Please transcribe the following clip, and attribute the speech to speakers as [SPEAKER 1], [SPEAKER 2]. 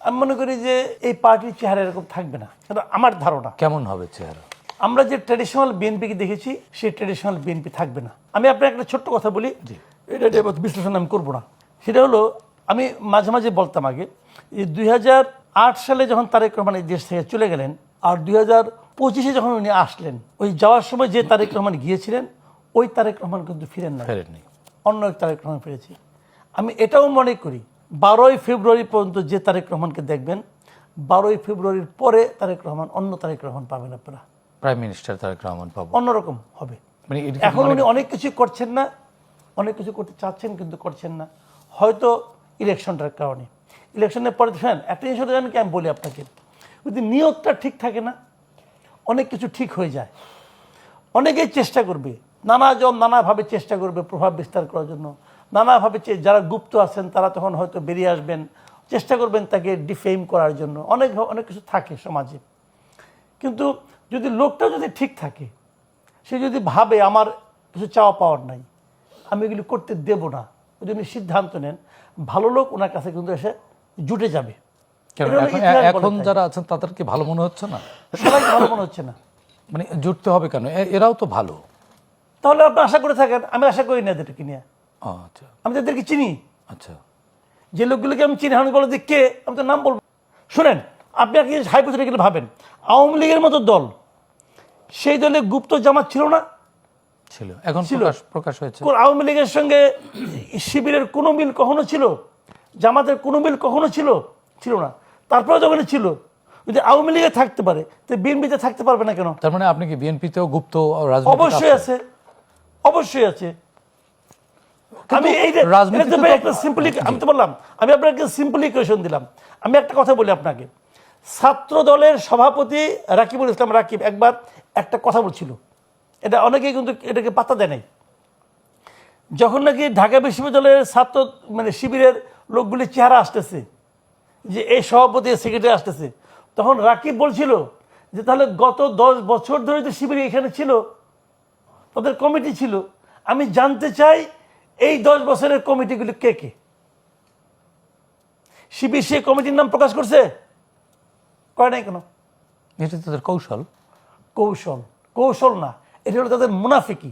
[SPEAKER 1] আমি মনে করি যে এই পার্টির চেহারা এরকম থাকবে না, সেটা আমার ধারণা।
[SPEAKER 2] কেমন হবে চেহারা?
[SPEAKER 1] আমরা যে ট্র্যাডিশনাল বিএনপিকে দেখেছি সেই ট্র্যাডিশনাল বিএনপি থাকবে না। আমি আপনার একটা ছোট্ট কথা বলি, এটা বিশ্লেষণ আমি করবো না। সেটা হলো, আমি মাঝে মাঝে বলতাম আগে যে 2008 সালে যখন তারেক রহমান এই দেশ থেকে চলে গেলেন, আর 2025-এ যখন উনি আসলেন, ওই যাওয়ার সময় যে তারেক রহমান গিয়েছিলেন ওই তারেক রহমান কিন্তু ফিরেননি, অন্য এক তারেক রহমান ফিরেছি। আমি এটাও মনে করি 12ই ফেব্রুয়ারি পর্যন্ত যে তারেক রহমানকে দেখবেন, 12ই ফেব্রুয়ারির পরে তারেক রহমান, অন্য তারেক রহমান পাবেন আপনারা।
[SPEAKER 2] প্রাইম মিনিস্টার তারেক রহমান পাবো,
[SPEAKER 1] অন্যরকম হবে।
[SPEAKER 2] মানে
[SPEAKER 1] এখন উনি অনেক কিছু করছেন না, অনেক কিছু করতে চাচ্ছেন কিন্তু করছেন না, হয়তো ইলেকশনটার কারণে। ইলেকশনের পরে দেখেন একটা জিনিস জানেন কি, আমি বলি আপনাকে, যদি নিয়োগটা ঠিক থাকে না, অনেক কিছু ঠিক হয়ে যায়। অনেকেই চেষ্টা করবে, নানাভাবে চেষ্টা করবে প্রভাব বিস্তার করার জন্য, নানাভাবে যারা গুপ্ত আছেন তারা তখন হয়তো বেরিয়ে আসবেন, চেষ্টা করবেন তাকে ডিফেম করার জন্য। অনেক কিছু থাকে সমাজে। কিন্তু যদি লোকটা যদি ঠিক থাকে, সে যদি ভাবে আমার কিছু চাওয়া পাওয়ার নাই, আমি এগুলি করতে দেব না, ওই জন্য সিদ্ধান্ত নেন, ভালো লোক ওনার কাছে কিন্তু এসে জুটে যাবে।
[SPEAKER 2] এখন যারা আছেন তাদেরকে ভালো মনে হচ্ছে না,
[SPEAKER 1] সবাইকে ভালো মনে হচ্ছে না।
[SPEAKER 2] মানে জুটতে হবে কেন? এরাও তো ভালো।
[SPEAKER 1] তাহলে আপনি আশা করে থাকেন, আমি আশা করি না এদেরকে নিয়ে।
[SPEAKER 2] আচ্ছা,
[SPEAKER 1] আমি তাদেরকে চিনি।
[SPEAKER 2] আচ্ছা,
[SPEAKER 1] যে লোকগুলোকে আমি চিনি, আমি বলো যে কে, আমি তো নাম বলবো। শোনেন, আপনি আর কি হাইপোথেটিক্যালি ভাবেন, আওয়ামী লীগের মতো দল, সেই দলে গুপ্ত জামাত ছিল না?
[SPEAKER 2] ছিল, এখন প্রকাশ হয়েছে।
[SPEAKER 1] আওয়ামী লীগের সঙ্গে শিবিরের কোনো মিল কখনো ছিল? জামাতের কোনো মিল কখনো ছিল? ছিল না। তারপরে যখন ছিল, যদি আওয়ামী লীগে থাকতে পারে তো বিএনপিতে থাকতে পারবে না কেন?
[SPEAKER 2] তার মানে আপনি কি বিএনপিতেও গুপ্ত রাজনীতি?
[SPEAKER 1] অবশ্যই আছে, অবশ্যই আছে। আমি আমি তো বললাম, আমি আপনাকে সিম্পলি কোয়েশন দিলাম। আমি একটা কথা বলি আপনাকে, ছাত্র দলের সভাপতি রাকিবুল ইসলাম রাকিব একবার একটা কথা বলছিল, এটা অনেকেই কিন্তু এটাকে পাত্তা দেয় নাই। যখন নাকি ঢাকা বিশ্ববিদ্যালয়ের ছাত্র মানে শিবিরের লোকগুলির চেহারা আসতেছে, যে এই সভাপতি সেক্রেটারি আসতেছে, তখন রাকিব বলছিল যে তাহলে গত 10 বছর ধরে তো শিবির এখানে ছিল, তাদের কমিটি ছিল, আমি জানতে চাই এই 10 বছরের কমিটিগুলি কে কে? শিবির সেই কমিটির নাম প্রকাশ করছে? করে নাই কেন?
[SPEAKER 2] এটা তাদের কৌশল।
[SPEAKER 1] কৌশল না, এটা হলো তাদের মুনাফিকি।